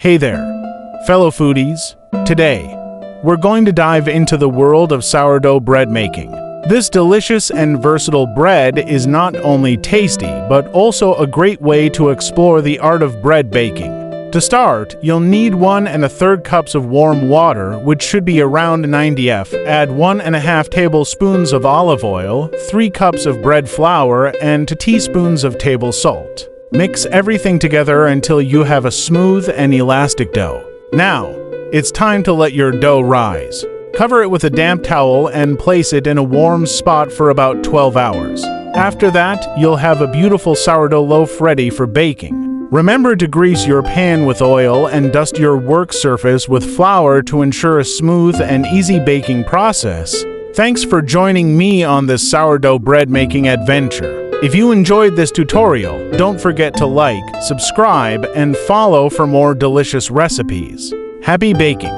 Hey there, fellow foodies. Today, we're going to dive into the world of sourdough bread making. This delicious and versatile bread is not only tasty, but also a great way to explore the art of bread baking. To start, you'll need 1 1/3 cups of warm water, which should be around 90 F. Add 1 1/2 tablespoons of olive oil, 3 cups of bread flour, and 2 teaspoons of table salt. Mix everything together until you have a smooth and elastic dough. Now, it's time to let your dough rise. Cover it with a damp towel and place it in a warm spot for about 12 hours. After that, you'll have a beautiful sourdough loaf ready for baking. Remember to grease your pan with oil and dust your work surface with flour to ensure a smooth and easy baking process. Thanks for joining me on this sourdough bread making adventure. If you enjoyed this tutorial, don't forget to like, subscribe, and follow for more delicious recipes. Happy baking!